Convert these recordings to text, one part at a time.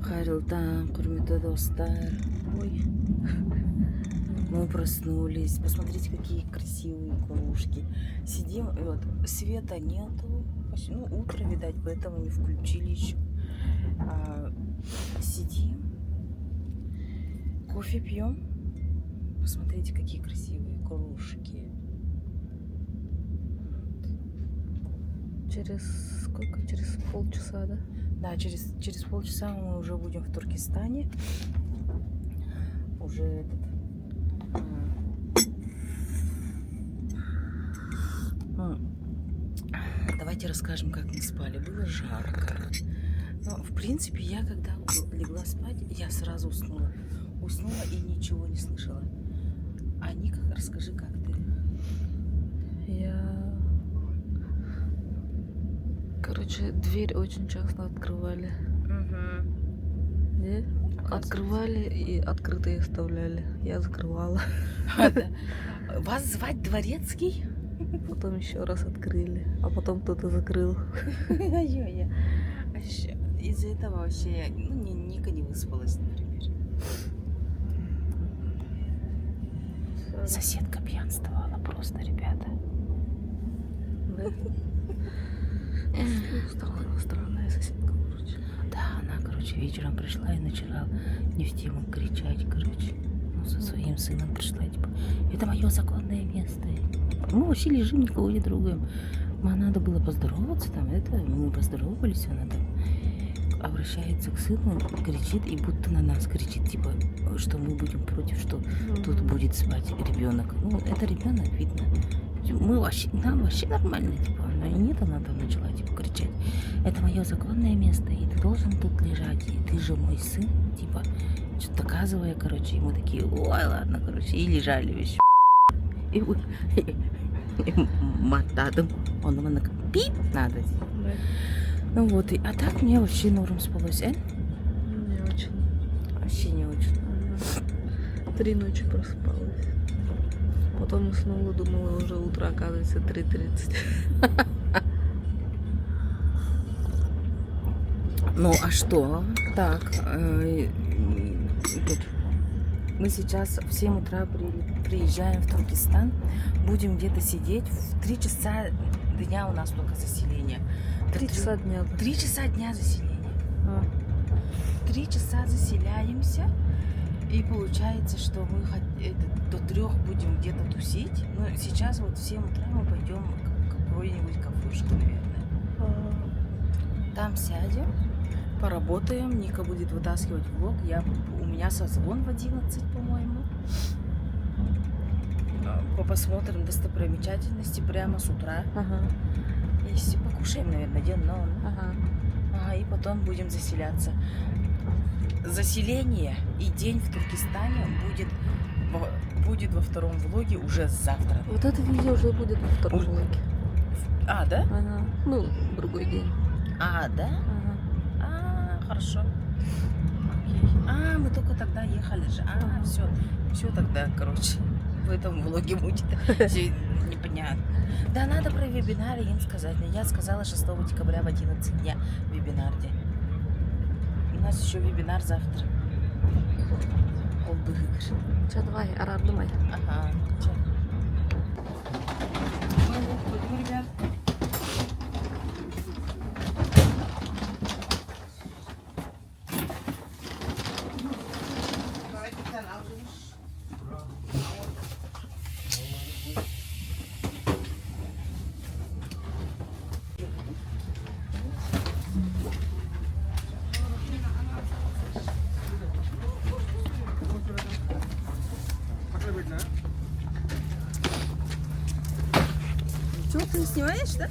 Қайырлы таң, құрметті достар. Ой, мы проснулись. Посмотрите, какие красивые кружки. Сидим, и вот света нету. Ну, утро, видать, поэтому не включили еще. Сидим, кофе пьем. Посмотрите, какие красивые кружки. Через сколько? Через полчаса, да? Да, через полчаса мы уже будем в Туркестане. Уже давайте расскажем, как мы спали. Было жарко. Но, в принципе, я когда легла спать, я сразу уснула. Уснула и ничего не слышала. А Ника, расскажи, как ты? Короче, дверь очень часто открывали. Угу. Не? Открывали и открытой оставляли. Я закрывала. Вас звать Дворецкий? Потом еще раз открыли, а потом кто-то закрыл. Из-за этого вообще Ника не выспалась, например. Соседка пьянствовала просто, ребята. Странная соседка, короче. Да, она, вечером пришла и начала не в тему кричать, со своим сыном пришла, типа, это мое законное место. Мы вообще лежим, никого не трогаем. Надо было поздороваться, мы поздоровались, она там обращается к сыну, кричит, и будто на нас кричит, типа, что мы будем против, что тут будет спать ребенок. Это ребенок, видно. Нам вообще нормально, типа, и нет, она там начала, типа, кричать. Это мое законное место, и ты должен тут лежать, и ты же мой сын, типа, что-то доказывая, и мы такие, ой, ладно, и лежали весь. И мотадом, он пип надо. А так мне вообще норм спалось, Не очень. Вообще не очень. 3 ночи просыпалась. Потом уснула, думала, уже утро, оказывается, 3:30. А что? Так, мы сейчас в 7 утра приезжаем в Туркестан. Будем где-то сидеть. В 3 часа дня у нас только заселение. 3 часа дня. 3 часа дня заселение. 3 часа заселяемся. И получается, что мы до 3 будем где-то тусить. Сейчас вот в 7 утра мы пойдем в какую-нибудь кафешку, наверное. Там сядем, поработаем. Ника будет вытаскивать влог. У меня созвон в 11, по-моему. Посмотрим достопримечательности прямо с утра. И покушаем, наверное, днем. И потом будем заселяться. Заселение и день в Туркестане будет во втором влоге уже завтра. Вот это видео уже будет во втором влоге. Да? Другой день. Да? Хорошо. Окей. Мы только тогда ехали же. Все тогда, в этом влоге будет. Все непонятно. Да, надо про вебинары им сказать. Я сказала 6 декабря в 11 дня вебинар день. У нас еще вебинар завтра. Че, давай, араб, думай. Че? Ребят. Что, ты снимаешь, да?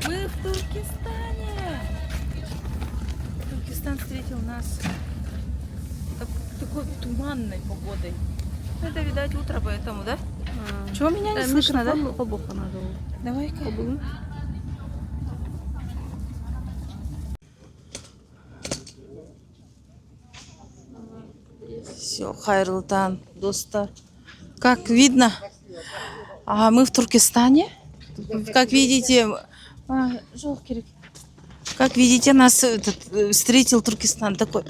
Мы в Туркестане. Туркестан встретил нас такой туманной погодой. Это, видать, утро, поэтому, да? Чего меня не слышно, да? Давай-ка. Все, хайрлы таң, достар. Как видно, мы в Туркестане. Как видите, Жолкерик, как видите, нас встретил Туркестан такой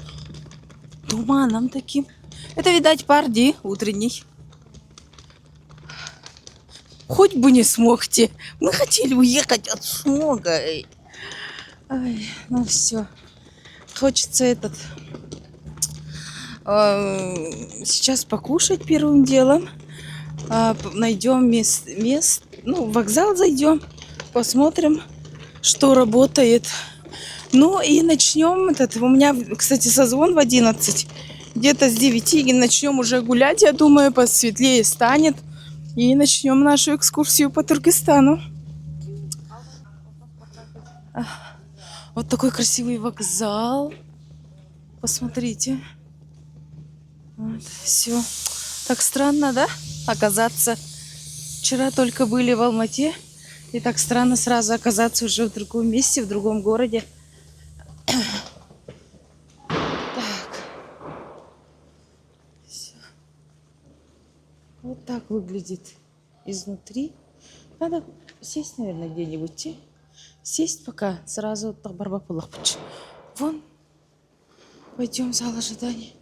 туманом таким. Это, видать, парди утренний. Хоть бы не смогте. Мы хотели уехать от смога. Ай, ну все. Хочется сейчас покушать первым делом. Найдем мест. Ну, в вокзал зайдем. Посмотрим, что работает. Ну и начнем у меня, кстати, созвон в 11. Где-то с 9 и начнем уже гулять, я думаю, посветлее станет. И начнем нашу экскурсию по Туркестану. Вот такой красивый вокзал. Посмотрите. Вот, все. Так странно, да? Оказаться. Вчера только были в Алмате. И так странно сразу оказаться уже в другом месте, в другом городе. Так. Все. Вот так выглядит изнутри. Надо сесть, наверное, где-нибудь. Сесть пока сразу табарбапулахпыч. Вон. Пойдем в зал ожидания.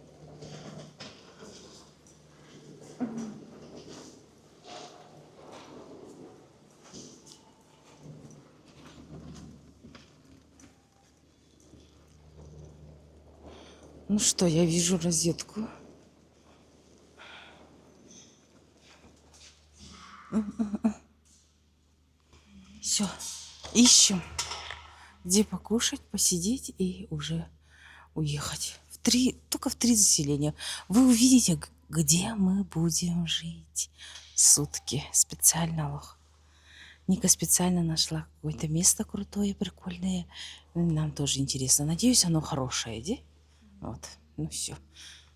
Ну что, я вижу розетку. Все, ищем, где покушать, посидеть и уже уехать. Только в 3 заселения. Вы увидите, где мы будем жить. Сутки. Специально. Ника специально нашла какое-то место крутое, прикольное. Нам тоже интересно. Надеюсь, оно хорошее, да? Вот. Ну все.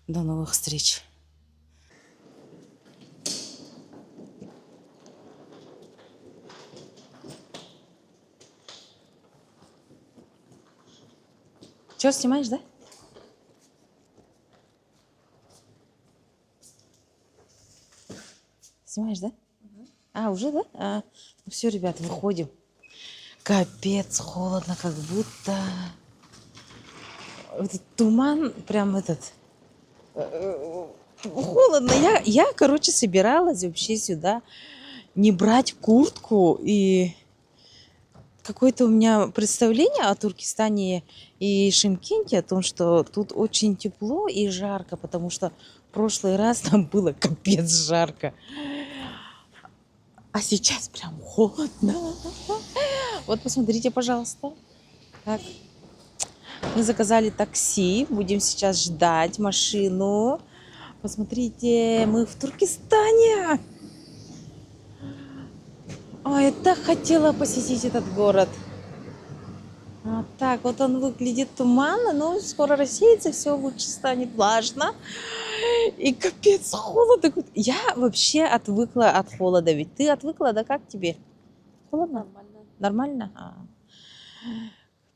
До новых встреч. Что, снимаешь, да? Снимаешь, да? А, уже, да? Ну все, ребят, выходим. Капец, холодно, как будто... Этот туман, прям холодно. Я, короче, собиралась вообще сюда не брать куртку. И какое-то у меня представление о Туркестане и Шымкенте, о том, что тут очень тепло и жарко, потому что в прошлый раз там было капец жарко. А сейчас прям холодно. Вот посмотрите, пожалуйста. Так. Мы заказали такси. Будем сейчас ждать машину. Посмотрите, мы в Туркестане. Ой, я так хотела посетить этот город. Вот так вот он выглядит туманно, но скоро рассеется, все лучше станет влажно. И капец, холодно. Я вообще отвыкла от холода. Ведь ты отвыкла, да? Как тебе? Холодно? Нормально. Нормально?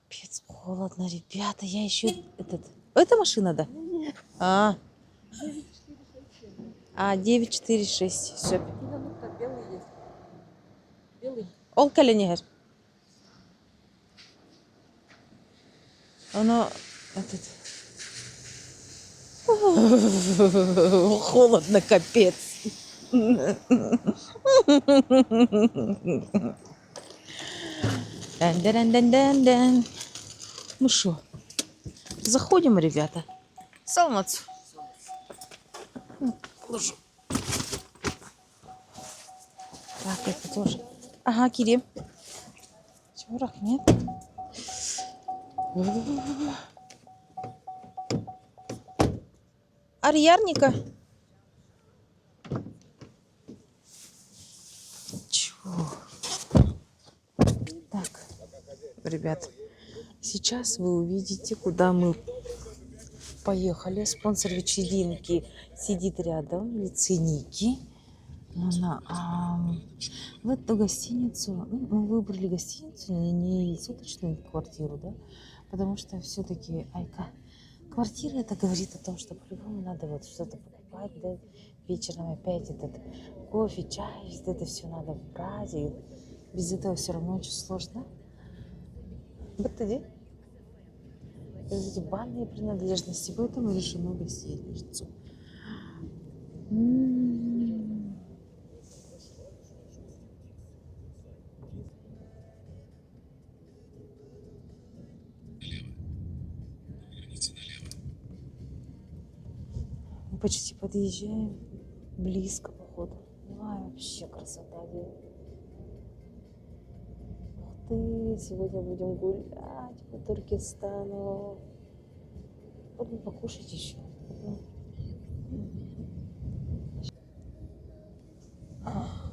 Капец, холодно, ребята. Я еще... Это машина, да? Нет. 946. Все. Белый есть. Белый. Ол калянегер. Оно... Холодно, капец. Дан-дан-дан-дан-дан. Ну что, заходим, ребята. Салмацу. Ложу. Так, это тоже. Ага, Кирим. Чего, рахмет? Арьярника. Чего? Так, ребят, сейчас вы увидите, куда мы поехали. Спонсор вечеринки сидит рядом, в лице Ники. В эту гостиницу, мы выбрали гостиницу, не суточную квартиру, да, потому что все-таки квартира это говорит о том, что по-любому надо вот что-то покупать, да, вечером опять этот кофе, чай, это все надо брать, и Без этого все равно очень сложно. Вот иди. Эти банные принадлежности, поэтому решено гостиницу. Мы почти подъезжаем. Близко, походу. Ай, вообще красота. Ух ты, сегодня будем гулять по Туркестану. Будем покушать еще.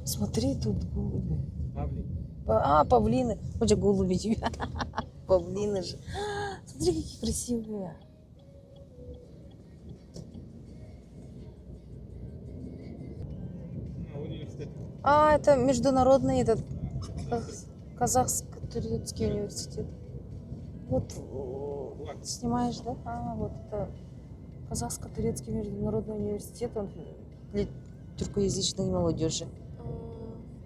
Смотри, тут голуби. Павлины. Хочешь голуби тебя? Павлины же. Смотри, какие красивые. Это международный этот казахско-турецкий университет. Вот снимаешь, да? Вот это казахско-турецкий международный университет, он для тюркоязычной молодежи.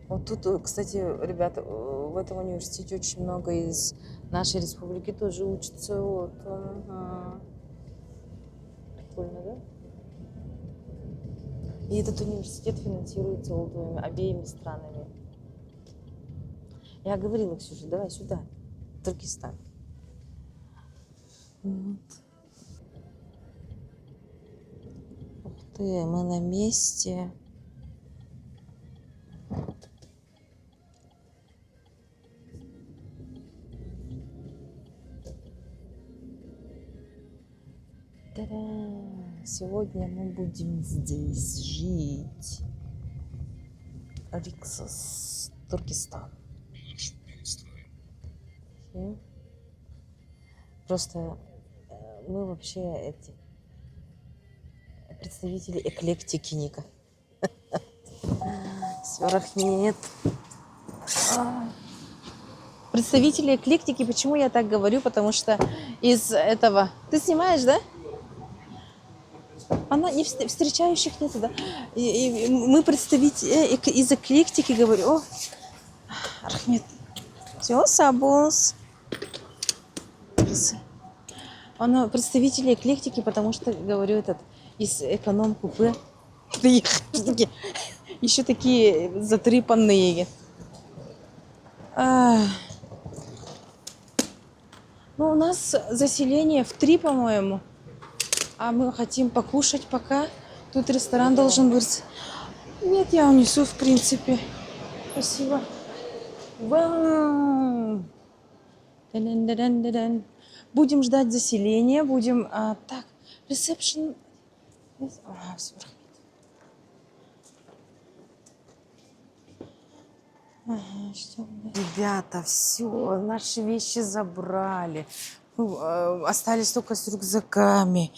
Вот тут, кстати, ребята, в этом университете очень много из нашей республики тоже учатся. Вот. Прикольно, да? И этот университет финансируется вот обеими странами. Я говорила, Ксюша, давай сюда, Туркестан. Вот. Ух ты, мы на месте. Та-да! Сегодня мы будем здесь жить. Риксос, Туркестан. Просто мы вообще эти представители эклектики, Ника. Сверхнет. Представители эклектики, почему я так говорю? Потому что из этого... Ты снимаешь, да? Она не встречающих нету, да? И мы представители из эклектики, говорю. О, Рахмет. Все, сабос. Она представители эклектики, потому что, говорю, этот из эконом-купе. Еще такие затрипанные. Ну, у нас заселение в 3, по-моему. А мы хотим покушать пока. Тут ресторан должен быть. Нет, я унесу, в принципе. Спасибо. Вау! Будем ждать заселения. Будем... так, ресепшн... Ребята, все, наши вещи забрали. Остались только с рюкзаками.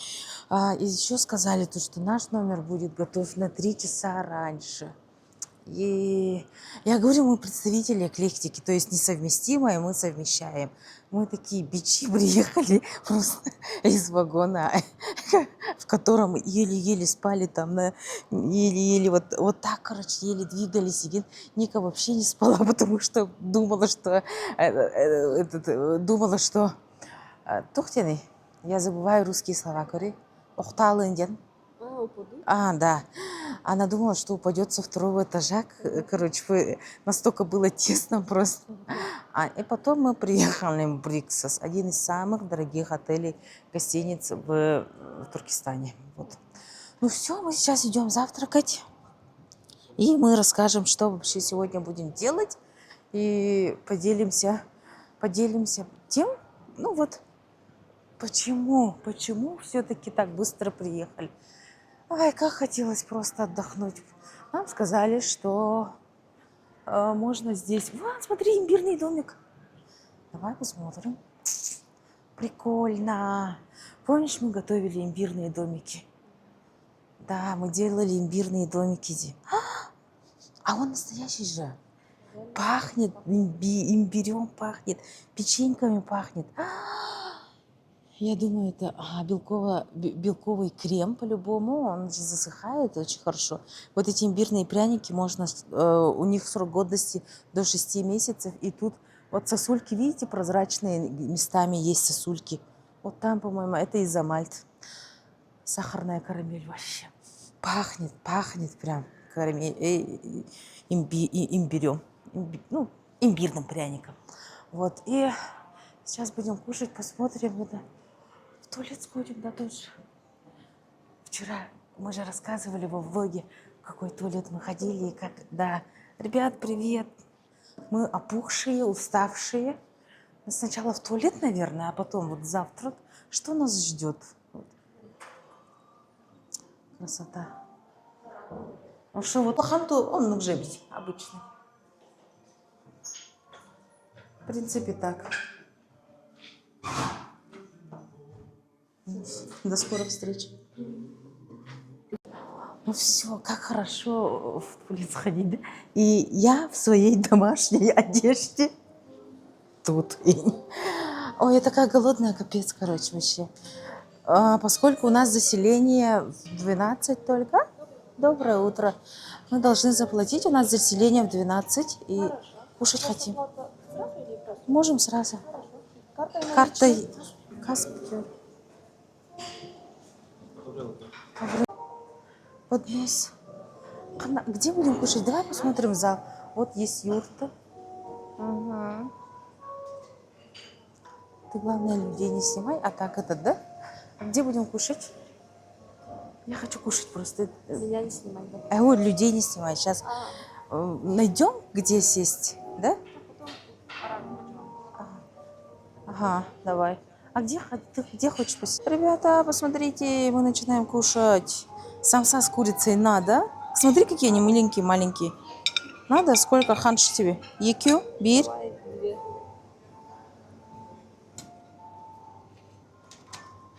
И еще сказали, что наш номер будет готов на 3 часа раньше. И я говорю, мы представители эклектики, то есть несовместимое мы совмещаем. Мы такие бичи приехали просто из вагона, в котором еле-еле спали там, еле-еле вот так, короче, еле двигались. И Ника вообще не спала, потому что думала, что Тухтины, я забываю русские слова, говори. Охталынден. Да. Она думала, что упадет со 2-го этажа. Короче, настолько было тесно просто. И потом мы приехали в Риксос, один из самых дорогих отелей, гостиниц в Туркестане. Вот. Ну все, мы сейчас идем завтракать. И мы расскажем, что вообще сегодня будем делать. И поделимся тем, ну вот, почему все-таки так быстро приехали. Ай, как хотелось просто отдохнуть. Нам сказали, что можно здесь... Вот, смотри, имбирный домик. Давай посмотрим. Прикольно. Помнишь, мы готовили имбирные домики? Да, мы делали имбирные домики. А он настоящий же. Пахнет имбирем, пахнет, печеньками пахнет. Я думаю, это белковый крем по-любому. Он же засыхает очень хорошо. Вот эти имбирные пряники можно... у них срок годности до 6 месяцев. И тут вот сосульки, видите, прозрачные местами есть сосульки. Вот там, по-моему, это из-за мальт. Сахарная карамель вообще. Пахнет прям карамель, имбирем. Ну, имбирным пряником. Вот. И сейчас будем кушать, посмотрим. В туалет сходим, да, тоже. Вчера мы же рассказывали во влоге, в какой туалет мы ходили и как... Да. Ребят, привет. Мы опухшие, уставшие. Мы сначала в туалет, наверное, а потом вот завтрак. Что нас ждет? Вот. Красота. Ну что, вот ханту, он нугжебить обычный. В принципе, так. До скорых встреч. Ну все, как хорошо в туалет сходить, да? И я в своей домашней одежде тут. Ой, я такая голодная, капец, короче, вообще. Поскольку у нас заселение в 12 только. Доброе утро. Мы должны заплатить, у нас заселение в 12 и кушать хотим. Можем сразу. Картой. Каспи. Поднос. Где будем кушать? Давай посмотрим зал. Вот есть юрта. Ага. Ты, главное, людей не снимай. А так этот, да? А где будем кушать? Я хочу кушать просто. Меня не снимай, да? А вот людей не снимай. Сейчас найдем, где сесть, да? Ага, давай. А ты где хочешь посидеть? Ребята, посмотрите, мы начинаем кушать. Самса с курицей надо. Смотри, какие они миленькие, маленькие. Надо? Сколько ханш тебе? Екю? Бир? Давай, 2.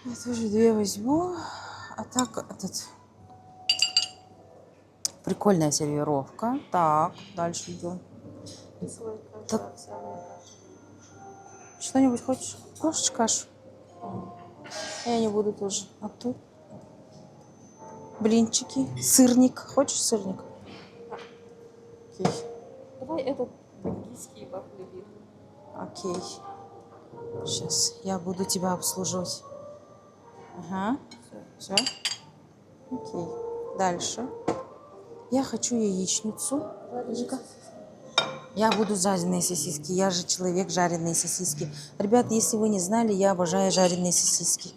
Я тоже 2 возьму. А так, этот... Прикольная сервировка. Так, дальше идем. Так. Что-нибудь хочешь? Хочешь кашу? Я не буду тоже. А тут? Блинчики. Сырник. Хочешь сырник? Окей. Давай этот бельгийский вафли. Окей. Сейчас я буду тебя обслуживать. Ага. Все. Окей. Дальше. Я хочу яичницу. Я буду жареные сосиски. Я же человек жареные сосиски. Ребята, если вы не знали, я обожаю жареные сосиски.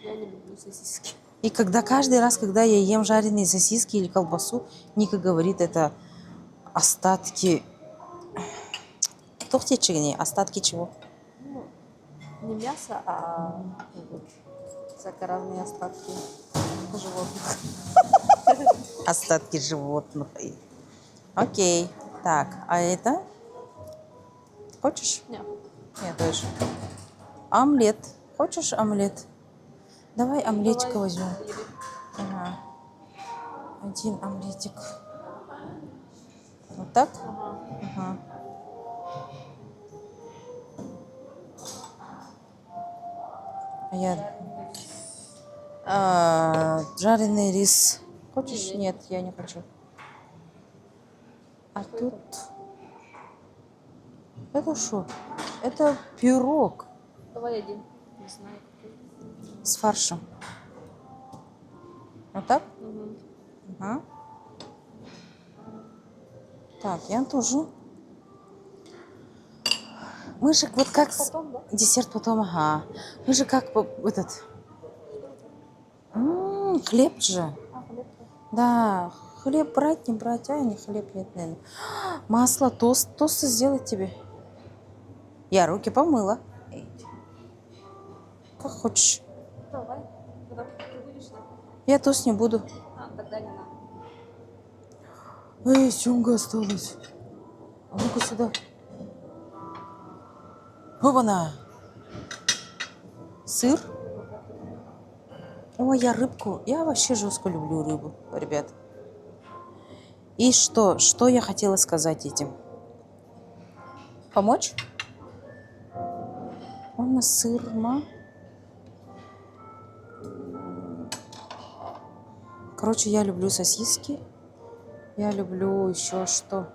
Я не люблю сосиски. И каждый раз, когда я ем жареные сосиски или колбасу, Ника говорит, это остатки... Остатки чего? Ну, не мясо, а сахарные остатки животных. Остатки животных. Окей. Так, а это? Хочешь? Нет. Нет, тоже. Омлет. Хочешь омлет? Давай омлетика Давай. возьмем. Ага. 1 омлетик. Вот так? Ага. А я... жареный рис. Хочешь? Нет, я не хочу. А тут... Это что? Это пирог. Давай 1. Не знаю. С фаршем. Вот так? Угу. Ага. Так, я тоже. Мы же вот как... Потом, да? Десерт потом, ага. Мы же как этот... хлеб же. А, хлеб. Да, хлеб брать, не брать. А, не хлеб, нет, наверное. Масло, тосты сделать тебе. Я руки помыла. Как хочешь. Давай. Когда ты будешь, да? Я тост не буду. А, тогда не надо. Эй, сёмга осталась. А ну-ка сюда. Опа-на. Сыр. Ой, я рыбку. Я вообще жестко люблю рыбу, ребят. И что я хотела сказать этим? Помочь? Он на сыр, ма. Короче, я люблю сосиски. Я люблю еще что?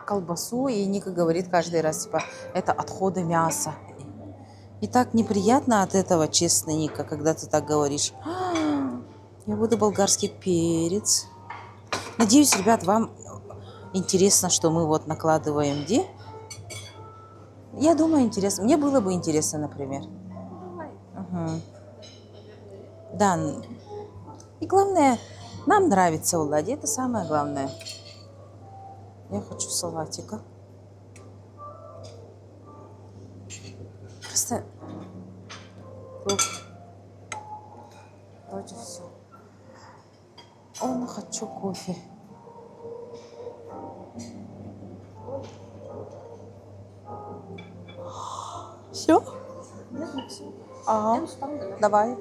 Колбасу. И Ника говорит каждый раз, типа, это отходы мяса. И так неприятно от этого, честно, Ника, когда ты так говоришь. Я буду болгарский перец. Надеюсь, ребят, вам интересно, что мы вот накладываем где? Я думаю, интересно. Мне было бы интересно, например. Угу. Да. И главное, нам нравится Влади. Это самое главное. Я хочу салатика. Просто... Вроде все. О, хочу кофе. Все? Ага. Давай.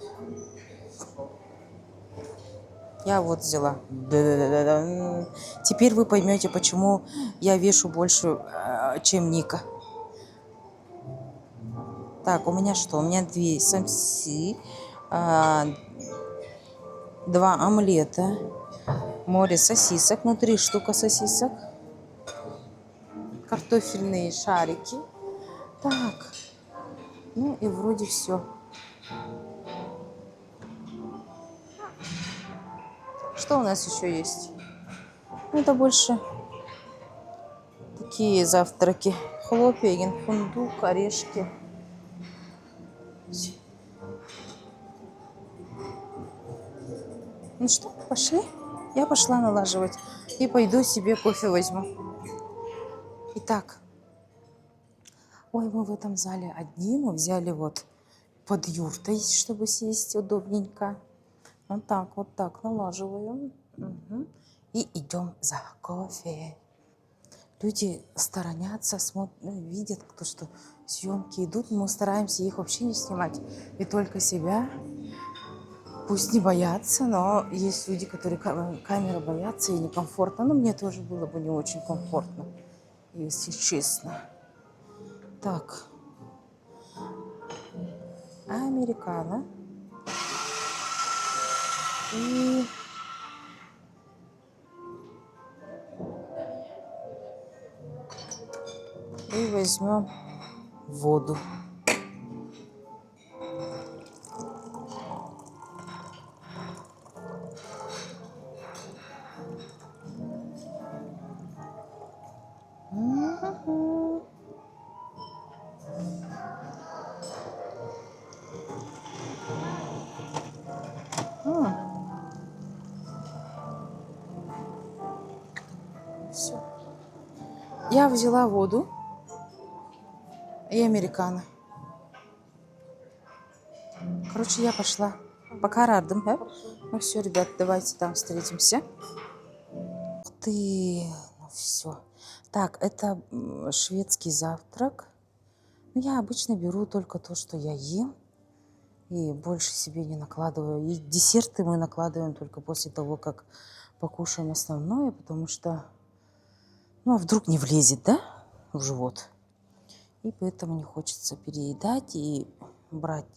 Я вот взяла. Да-да-да-да. Теперь вы поймете, почему я вешу больше, чем Ника. Так, у меня что? У меня 2 самси, 2 омлета, море сосисок, ну 3 штука сосисок, картофельные шарики. Так, ну и вроде все. Что у нас еще есть? Ну, это больше такие завтраки. Хлопья, фундук, орешки. Ну что, пошли? Я пошла налаживать. И пойду себе кофе возьму. Итак. Ой, мы в этом зале одни. Мы взяли вот под юртой, чтобы сесть удобненько. Вот так налаживаем. Угу. И идем за кофе. Люди сторонятся, смотрят, видят, кто что съемки идут. Мы стараемся их вообще не снимать. И только себя. Пусть не боятся, но есть люди, которые камеры боятся и некомфортно. Но мне тоже было бы не очень комфортно, если честно. Так. Американо. И возьмем воду. Все. Я взяла воду и американо. Короче, я пошла. Пока рядом, да? Ну все, ребят, давайте там встретимся. Ух ты, ну все. Так, это шведский завтрак. Ну, я обычно беру только то, что я ем. И больше себе не накладываю. И десерты мы накладываем только после того, как покушаем основное, потому что, ну, а вдруг не влезет, да, в живот. И поэтому не хочется переедать и брать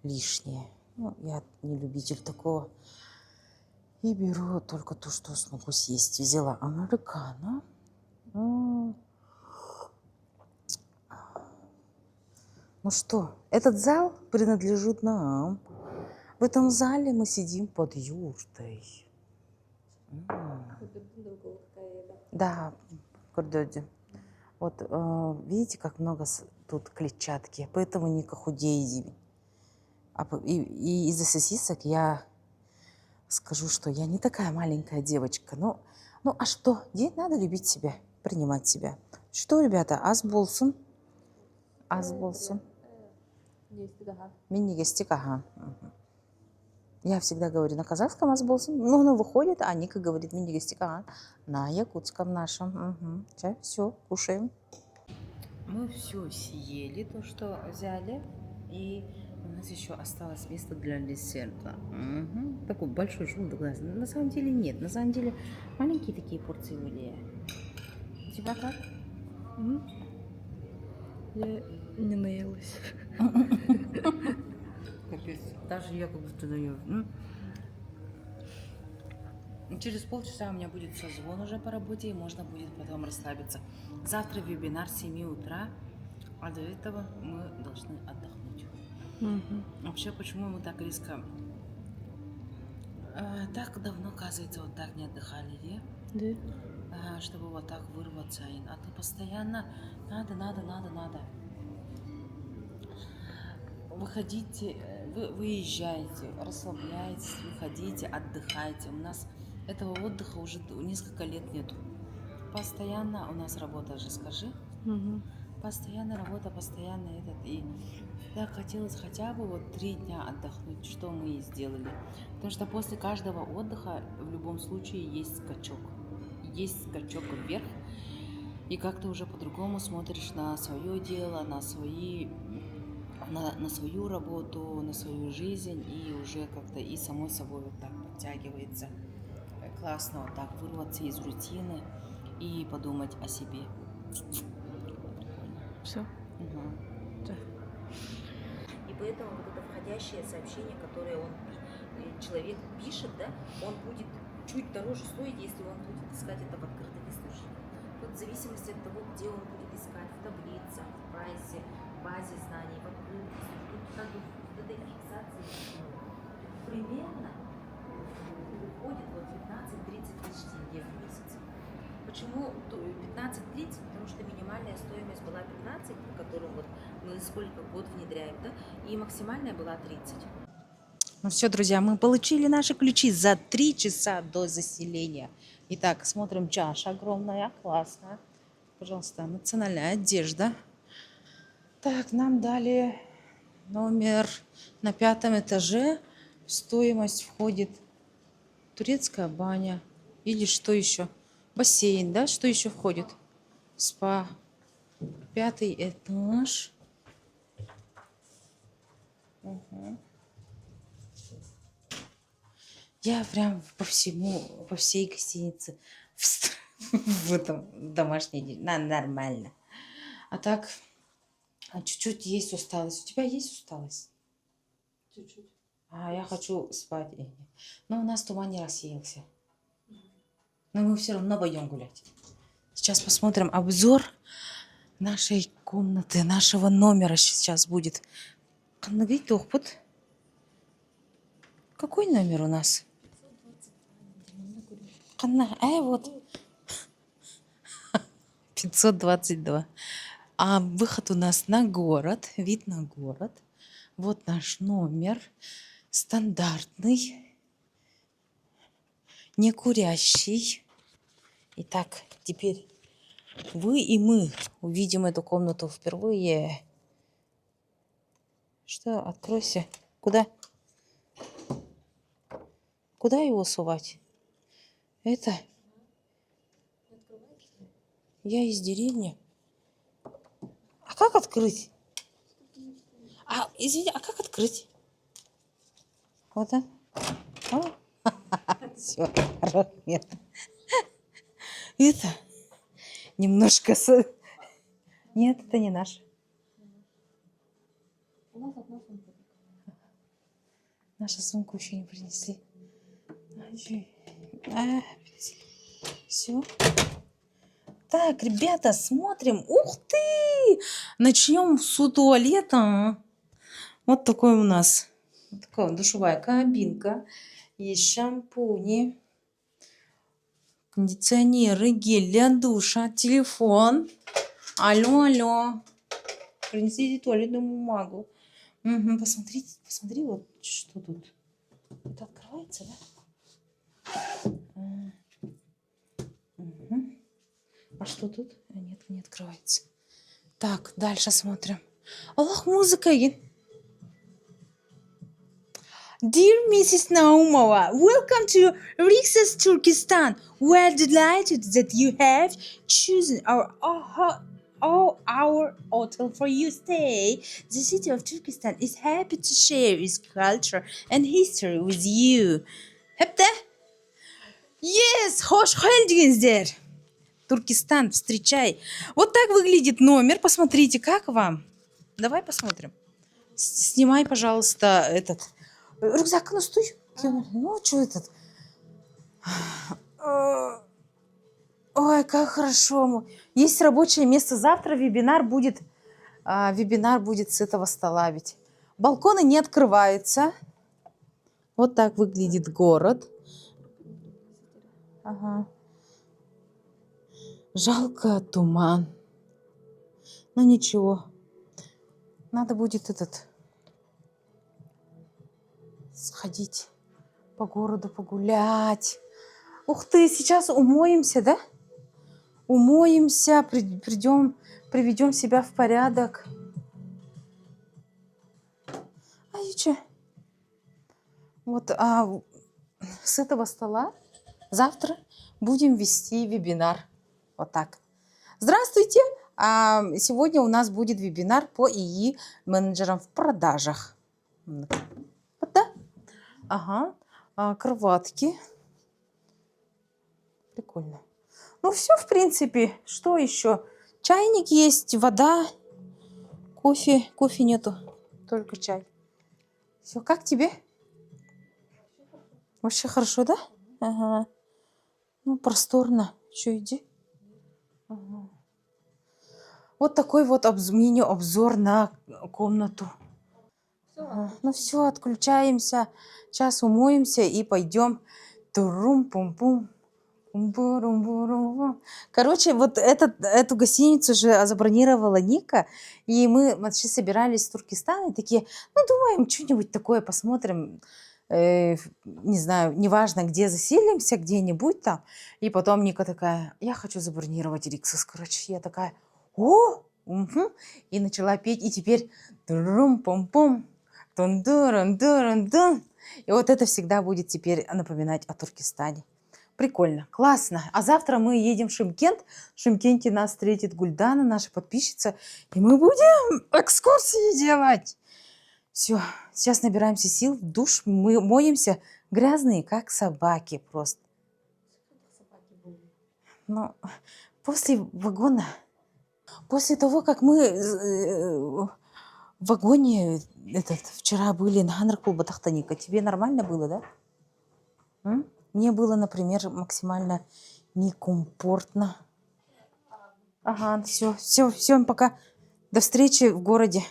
лишнее. Ну, я не любитель такого. И беру только то, что смогу съесть. Взяла американо. Ну что, этот зал принадлежит нам. В этом зале мы сидим под юртой. Да, Курдёде. Вот видите, как много тут клетчатки, поэтому Ника худеет. И из-за сосисок я скажу, что я не такая маленькая девочка. Ну а что? Надо любить себя, принимать себя. Что, ребята, аз болсын? Аз болсын. Мини-гестикаха. Я всегда говорю на казахском аз болсын. Ну, оно выходит, а Ника говорит мини-гестикаха на якутском нашем. Все, кушаем. Мы все съели, то, что взяли. И у нас еще осталось место для десерта. Такой большой желудок. На самом деле нет. На самом деле маленькие такие порции были. У тебя как? Я не наелась. Капец. Даже я как будто даю. Через полчаса у меня будет созвон уже по работе, и можно будет потом расслабиться. Завтра вебинар с 7 утра, а до этого мы должны отдохнуть. Вообще, почему мы так резко... так давно, оказывается, вот так не отдыхали, Да. чтобы вот так вырваться. А то постоянно надо. Выходите, вы выезжаете, расслабляетесь, выходите, отдыхайте. У нас этого отдыха уже несколько лет нету. Постоянно у нас работа же, скажи. Постоянно работа, постоянно этот. И так хотелось хотя бы вот 3 дня отдохнуть, что мы и сделали. Потому что после каждого отдыха в любом случае есть скачок. Есть скачок вверх. И как-то уже по-другому смотришь на свое дело, на свою работу, на свою жизнь. И уже как-то и самой собой вот так подтягивается. Классно вот так вырваться из рутины и подумать о себе. Все. Да. И поэтому вот это входящее сообщение, которое человек пишет, да, он будет чуть дороже стоить, если он будет искать это в открытом источнике. Тут в зависимости от того, где он будет искать, в таблицах, в базе знаний, в открытом источнике, тут как бы в этой фиксации примерно выходит вот 15-30 тысяч тенге в месяц. Почему 15-30? Потому что минимальная стоимость была 15, которую вот мы сколько год внедряем, да, и максимальная была 30. Ну все, друзья, мы получили наши ключи за 3 часа до заселения. Итак, смотрим, чаша огромная, классная. Пожалуйста, национальная одежда. Так, нам дали номер на 5-м этаже. В стоимость входит турецкая баня. Или что еще? Бассейн, да? Что еще входит? Спа. 5-й этаж. Угу. Я прям по всей гостинице в этом домашней нормально. А так, чуть-чуть есть усталость. У тебя есть усталость? Чуть-чуть. Я хочу спать. Но у нас туман не рассеялся. Но мы все равно пойдем гулять. Сейчас посмотрим обзор нашей комнаты, нашего номера сейчас будет. Какой номер у нас? Вот. 522. А выход у нас на город, вид на город. Вот наш номер. Стандартный. Не курящий. Итак, теперь вы и мы увидим эту комнату впервые. Что? Откройся. Куда? Куда его сувать? Это? Я из деревни. А как открыть? Извини, а как открыть? Вот так. Все, нет. Это немножко... Нет, это не наш. Нашу сумку еще не принесли. Все. Так, ребята, смотрим. Ух ты! Начнем с туалета. Вот такой у нас. Вот такая душевая кабинка. Есть шампуни, кондиционеры, гель для душа, телефон. Алло. Принесите туалетную бумагу. Угу, посмотри, вот что тут. Это открывается, да? Угу. А что тут? Нет, не открывается. Так, дальше смотрим. Аллах, музыка. Dear Mrs. Naumova, welcome to Rixos, Turkestan. We're delighted that you have chosen our hotel for your stay. The city of Turkestan is happy to share its culture and history with you. Hep de? Yes, hoş geldinizler. Туркестан, встречай. Вот так выглядит номер. Посмотрите, как вам? Давай посмотрим. Снимай, пожалуйста, этот... Рюкзак, ну стой. Ну, что этот? Ой, как хорошо. Есть рабочее место. Завтра вебинар будет с этого стола ведь. Балконы не открываются. Вот так выглядит город. Ага. Жалко туман. Но ничего. Надо будет сходить по городу погулять. Ух ты, сейчас умоемся, да? Умоемся, приведем себя в порядок. А и че? Вот с этого стола завтра будем вести вебинар. Вот так. Здравствуйте! Сегодня у нас будет вебинар по ИИ менеджерам в продажах. Вот, да? Ага. Кроватки. Прикольно. Ну, все, в принципе. Что еще? Чайник есть, вода, кофе. Кофе нету, только чай. Все, как тебе? Вообще хорошо, да? Ага. Ну, просторно. Че, иди. Ага. Вот такой вот мини-обзор на комнату. Ага. Ну все, отключаемся. Сейчас умоемся и пойдем. Турум-пум-пум. Короче, вот эту гостиницу же забронировала Ника, и мы вообще собирались в Туркестан, и такие, ну, думаем, что-нибудь такое посмотрим, не знаю, неважно, где заселимся, где-нибудь там. И потом Ника такая, я хочу забронировать Риксос, короче. Я такая, угу. И начала петь, и теперь трум-пум-пум, тун-дурун-дурун-дун. И вот это всегда будет теперь напоминать о Туркестане. Прикольно, классно. А завтра мы едем в Шымкент. В Шымкенте нас встретит Гульдана, наша подписчица. И мы будем экскурсии делать. Все, сейчас набираемся сил, в душ, мы моемся, грязные, как собаки просто. Но после вагона, после того, как мы в вагоне вчера были на Ханракул-Батахтаника, тебе нормально было, да? Мне было, например, максимально некомфортно. Ага, все, пока. До встречи в городе.